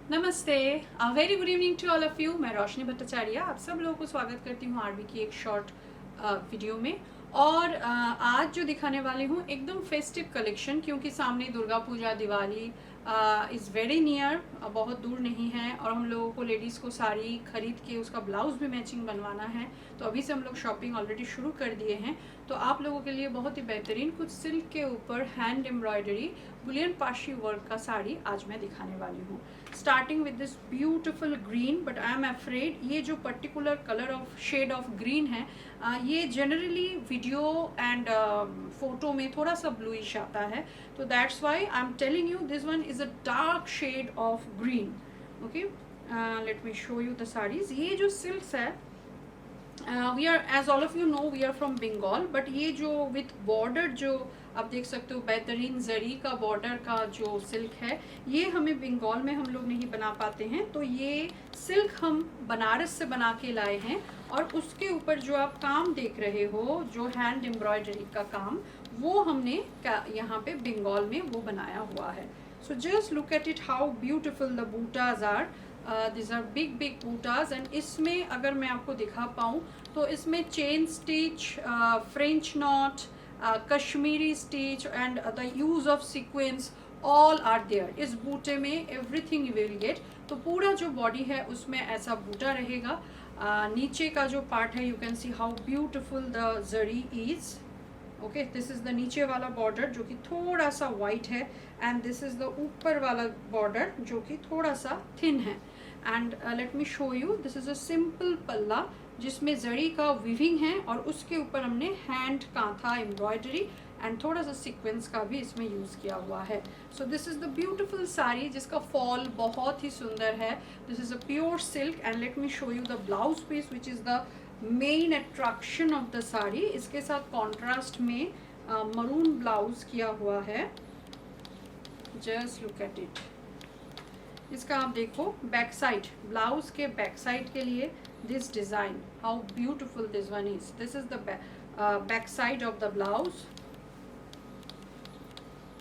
नमस्ते, very good evening to all of you. मैं रोशनी भट्टाचार्य आप सब लोगों को स्वागत करती हूँ आरबी की एक शॉर्ट वीडियो में। और आज जो दिखाने वाली हूँ एकदम फेस्टिव कलेक्शन, क्योंकि सामने Durga Puja, Diwali is very near, बहुत दूर नहीं है। और हम लोगों को लेडीज़ को साड़ी खरीद के उसका ब्लाउज भी मैचिंग बनवाना है, तो अभी से हम लोग शॉपिंग ऑलरेडी शुरू कर दिए हैं। तो आप लोगों के लिए बहुत ही बेहतरीन कुछ सिल्क के ऊपर हैंड एम्ब्रॉयडरी बुलियन पाशी वर्क का साड़ी आज मैं दिखाने वाली हूँ। Starting with this beautiful green, but I am afraid ये जो particular colour of shade of green है, ये जनरली वीडियो एंड फोटो में थोड़ा सा ब्लूइश आता है, तो that's why I am telling you this one is a dark shade of green. Okay, let me show you the saris. ये जो सिल्क्स है, we are, as all of you know, we are from Bengal, but ये जो with border जो आप देख सकते हो, बेहतरीन जरी का बॉर्डर का जो सिल्क है, ये हमें बंगाल में हम लोग नहीं बना पाते हैं। तो ये सिल्क हम बनारस से बना के लाए हैं, और उसके ऊपर जो आप काम देख रहे हो, जो हैंड एम्ब्रॉयडरी का काम, वो हमने यहाँ पे बंगाल में वो बनाया हुआ है। So just look at it, how beautiful the बूटाज are. This are big big बूटाज, एंड इसमें अगर मैं आपको दिखा पाऊँ तो इसमें chain stitch, French knot, Kashmiri stitch and the use of sequence all are there. इस बूटे में एवरीथिंग यू विल गेट। तो पूरा जो बॉडी है उसमें ऐसा बूटा रहेगा। नीचे का जो पार्ट है, you can see how beautiful the zari is. Okay, this is the नीचे वाला बॉर्डर जो कि थोड़ा सा वाइट है, एंड दिस इज द ऊपर वाला बॉर्डर जो कि थोड़ा सा थिन है। And let me show you, this is a simple पल्ला जिसमें जरी का विविंग है, और उसके ऊपर हमने हैंड कांथा एम्ब्रॉयडरी एंड थोड़ा सा सीक्वेंस का भी इसमें यूज़ किया हुआ है। So this is the beautiful sari जिसका फॉल बहुत ही सुंदर है। This is a pure silk, and let me show you the blouse piece which is the main attraction of the sari. इसके साथ कॉन्ट्रास्ट में मरून ब्लाउज किया हुआ है। Just look at it. इसका आप देखो बैक साइड, ब्लाउज के बैक साइड के लिए this design, how beautiful this one is. This is the back side of the blouse,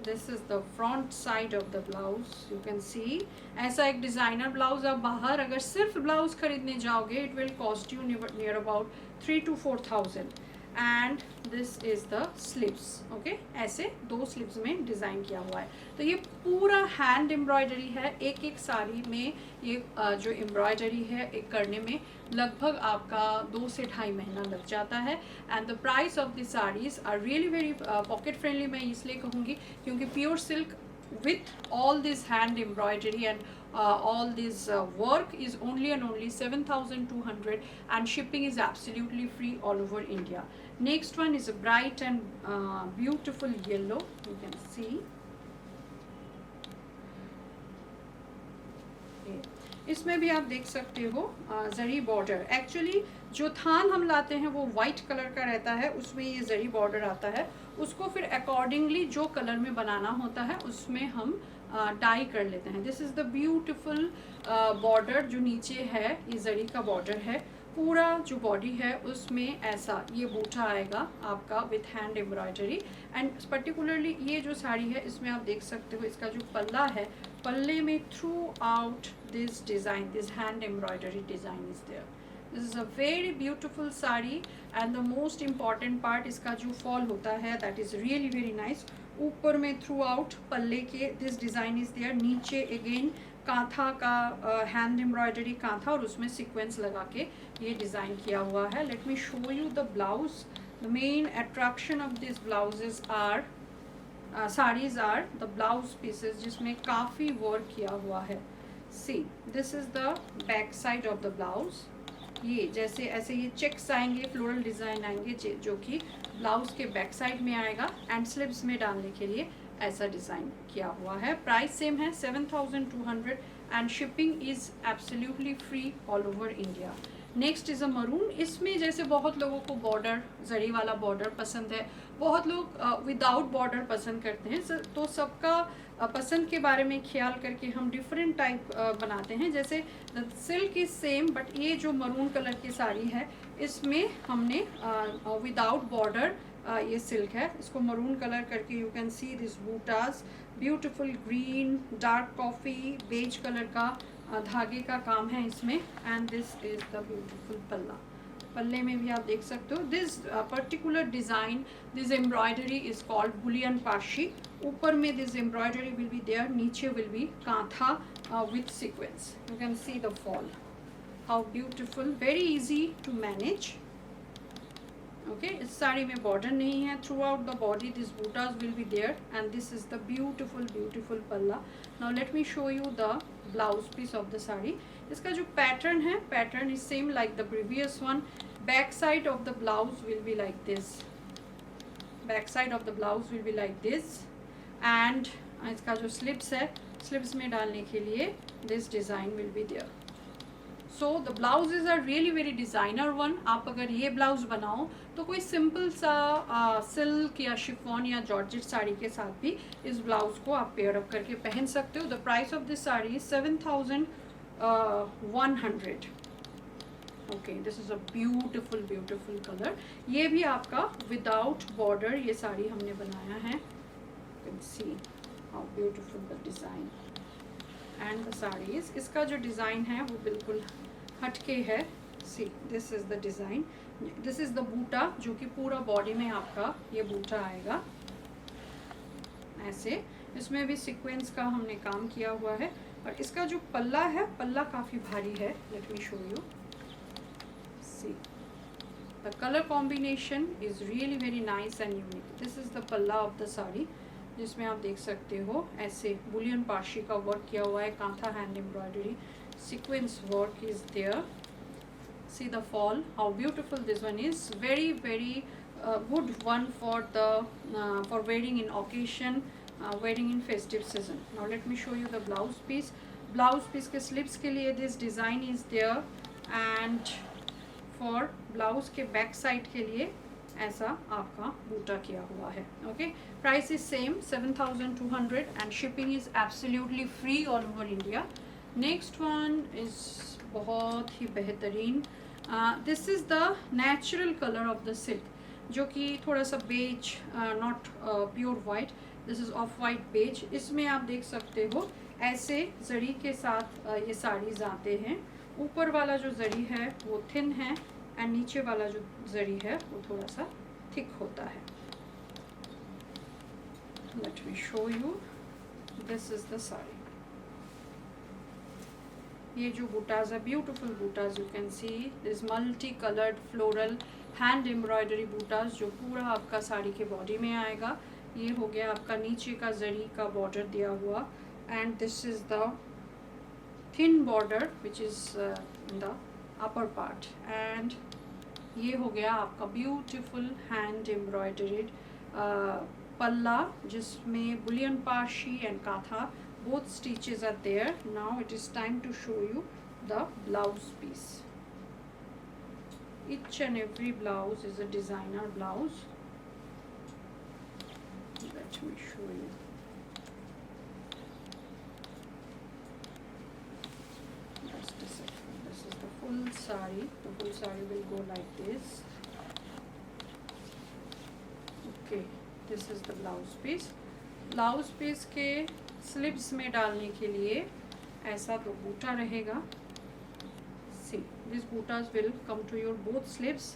this is the front side of the blouse. You can सी ऐसा एक designer blouse आप बाहर अगर सिर्फ blouse खरीदने जाओगे, it will cost you near about 3 to 4,000। And this is the sleeves. Okay, ऐसे 2 sleeves में डिज़ाइन किया हुआ है। तो ये पूरा हैंड एम्ब्रॉयडरी है। एक एक साड़ी में ये जो एम्ब्रॉयडरी है एक करने में लगभग आपका 2 से 2.5 महीना लग जाता है। And the price of the saris are really very pocket friendly. मैं इसलिए कहूँगी क्योंकि pure silk with all this hand embroidery and all this work is only and only 7,200, and shipping is absolutely free all over India. Next one is a bright and beautiful yellow, you can see. इसमें भी आप देख सकते हो जरी border. Actually जो थान हम लाते हैं वो वाइट कलर का रहता है, उसमें ये जरी बॉर्डर आता है। उसको फिर अकॉर्डिंगली जो कलर में बनाना होता है उसमें हम डाई कर लेते हैं। This is the beautiful border जो नीचे है, ये जरी का बॉर्डर है। पूरा जो बॉडी है उसमें ऐसा ये बूटा आएगा आपका with hand embroidery. And particularly ये जो साड़ी है इसमें आप देख सकते हो इसका जो पल्ला है, पल्ले में throughout this design, this hand embroidery design is there. This is a very beautiful sari, and the most important part इसका जो फॉल होता है that is really very nice. ऊपर में थ्रू आउट पल्ले के दिस डिज़ाइन इज देयर। नीचे again kantha का हैंड एम्ब्रॉयडरी कांथा, और उसमें सीक्वेंस लगा के ये डिज़ाइन किया हुआ है। Let me show you the blouse. The main attraction of this blouses are saris are the blouse pieces जिसमें काफ़ी वर्क किया हुआ है। See, this is the back side of the blouse. ये जैसे ऐसे ये चेक्स आएंगे, फ्लोरल डिज़ाइन आएंगे जो कि ब्लाउज के बैक साइड में आएगा, एंड स्लीव्स में डालने के लिए ऐसा डिज़ाइन किया हुआ है। प्राइस सेम है 7,200, and shipping is absolutely free all over India. Next is a maroon. इसमें जैसे बहुत लोगों को बॉर्डर, जरी वाला बॉर्डर पसंद है, बहुत लोग विदाउट बॉर्डर पसंद करते हैं। तो सबका पसंद के बारे में ख्याल करके हम डिफरेंट टाइप बनाते हैं। जैसे सिल्क इज सेम, बट ये जो मरून कलर की साड़ी है इसमें हमने विदाउट बॉर्डर ये सिल्क है, इसको मरून कलर करके यू कैन सी दिस बूटास, beautiful green, dark coffee, beige colour का धागे का काम है इसमें। And this is the beautiful palla. पल्ले में भी आप देख सकते हो this particular design, this embroidery is called bullion पाशी। ऊपर में this embroidery will be there, नीचे will be kantha with sequence. You can see the fall, how beautiful, very easy to manage. Okay, इस साड़ी में बॉर्डर नहीं है, throughout the body this butas will be there and this is the beautiful palla. Now let me show you the blouse piece of the sari. इसका जो pattern है, pattern is same like the previous one. Back side of the blouse will be like this, back side of the blouse will be like this. And इसका जो sleeves है, sleeves में डालने के लिए this design will be there. So the blouses are really very designer one. आप अगर ये ब्लाउज बनाओ तो कोई सिंपल सा सिल्क या शिफॉन या जॉर्जेट साड़ी के साथ भी इस ब्लाउज को आप पेयर अप करके पहन सकते हो। The price of this sari is 7100। Okay, this is a beautiful colour. ये भी आपका विदाउट बॉर्डर ये साड़ी हमने बनाया है। You can see how beautiful the design and the saris. इसका जो डिज़ाइन है वो बिल्कुल हटके है। See this is the design, this is the buta, जो कि पूरा बॉडी में आपका ये बूटा आएगा ऐसे। इसमें भी सीक्वेंस का हमने काम किया हुआ है। और इसका जो पल्ला है, पल्ला काफ़ी भारी है। Let me show you, see the colour combination is really very nice and unique. This is the पल्ला ऑफ द साड़ी, जिसमें आप देख सकते हो ऐसे बुलियन पाशी का वर्क किया हुआ है, kantha hand embroidery, sequence work is there. See the fall, how beautiful this one is, very good one for wearing in occasion, wearing in festive season. Now let me show you the blouse piece. Blouse piece के slips के लिए this design is there and for blouse के back side के लिए ऐसा आपका बूटा किया हुआ है। Okay, price is same 7200 and shipping is absolutely free all over India. Next one is बहुत ही बेहतरीन। This is the natural colour of the silk, जो कि थोड़ा सा beige, not pure white, this is off white beige. इसमें आप देख सकते हो ऐसे जरी के साथ ये साड़ीज आते हैं। ऊपर वाला जो जरी है वो थिन है एंड नीचे वाला जो जरी है वो थोड़ा सा थिक होता है। Let me show you, this is the sari. ये जो बूटाज है, beautiful butas, you can see this multi coloured floral hand embroidery butas, जो पूरा आपका साड़ी के बॉडी में आएगा। ये हो गया आपका नीचे का जरी का बॉर्डर दिया हुआ and this is the thin border which is in the upper part. And ये हो गया आपका ब्यूटीफुल हैंड एम्ब्रॉयडरीड पल्ला, जिसमें बुलियन पाशी and काथा both stitches are there. Now it is time to show you the blouse piece. Each and every blouse is a designer blouse. Let me show you. Just a second. This is the full saree. The full saree will go like this. Okay, this is the blouse piece. Blouse piece के sleeves में डालने के लिए ऐसा तो बूटा रहेगा। See this butas will come to your both sleeves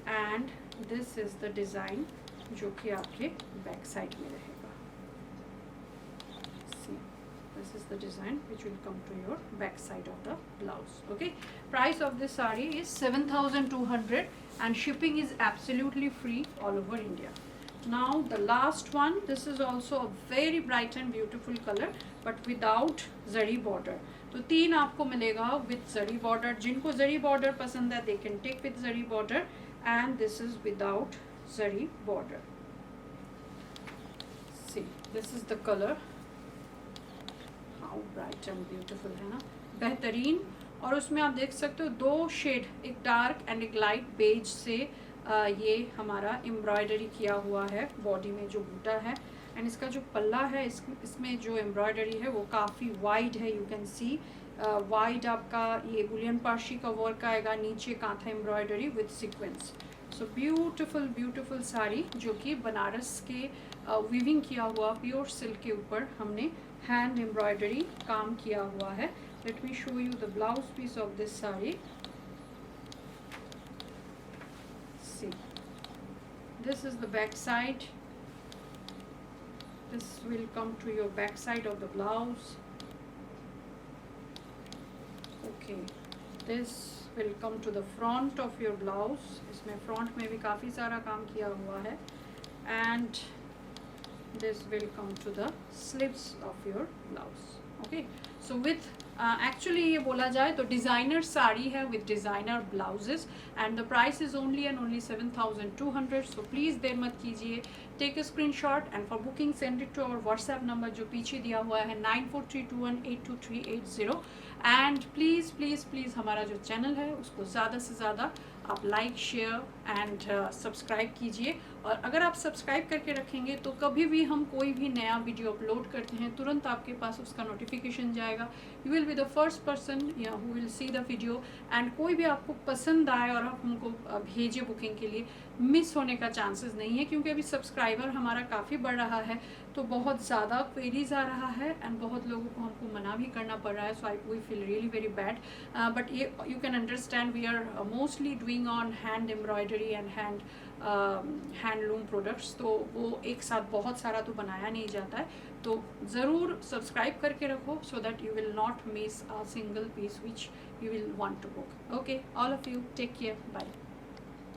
and this is the design जो कि आपके बैक साइड में रहेगा। See this is the design which will come to your back side of the blouse. Okay, price of this sari is 7200 and shipping is absolutely free all over India. Now the last one, this is also a very bright and beautiful color but without zari border. तो तीन आपको मिलेगा with zari border। जिनको zari border पसंद है they can take with zari border and this is without zari border. See, this is the color, how bright and beautiful है ना, बेहतरीन। और उसमें आप देख सकते हो दो शेड, एक डार्क एंड एक लाइट बेज से ये हमारा एम्ब्रॉयडरी किया हुआ है बॉडी में जो बूटा है। एंड इसका जो पल्ला है, इसमें जो एम्ब्रॉयडरी है वो काफ़ी वाइड है। यू कैन सी वाइड आपका ये बुलियन पाशी का वर्क आएगा, नीचे kantha embroidery with sequence. So beautiful beautiful sari जो कि बनारस के वीविंग किया हुआ प्योर सिल्क के ऊपर हमने हैंड एम्ब्रॉयडरी काम किया हुआ है. Let me show you the blouse piece of this sari. See, this is the back side. This will come to your back side of the blouse. Okay, this will come to the front of your blouse. इसमें front में भी काफ़ी सारा काम किया हुआ है. And this will come to the sleeves of your blouse. Okay, so with actually ये बोला जाए तो डिज़ाइनर साड़ी है with designer blouses and the price is only and only 7,200. So please देर मत कीजिए. Take a screenshot and for booking send it to our WhatsApp number जो पीछे दिया हुआ है 9432182380. एंड प्लीज़ प्लीज़ प्लीज़ हमारा जो चैनल है उसको ज़्यादा से ज़्यादा आप लाइक शेयर एंड सब्सक्राइब कीजिए. और अगर आप सब्सक्राइब करके रखेंगे तो कभी भी हम कोई भी नया वीडियो अपलोड करते हैं तुरंत आपके पास उसका नोटिफिकेशन जाएगा. You will be the first person who will see the video. And कोई भी आपको पसंद आए और आप हमको भेजे बुकिंग के लिए, मिस होने का चांसेस नहीं है क्योंकि अभी सब्सक्राइबर हमारा काफ़ी बढ़ रहा है तो बहुत ज़्यादा क्वेरीज आ रहा है एंड बहुत लोगों को हमको मना भी करना पड़ रहा है. So we feel really very bad. But ये you can understand we are mostly doing on hand embroidery and handloom products. तो वो एक साथ बहुत सारा तो बनाया नहीं जाता है. तो ज़रूर सब्सक्राइब करके रखो so that you will not miss a single piece which you will want to book. Okay, all of you, take care. Bye.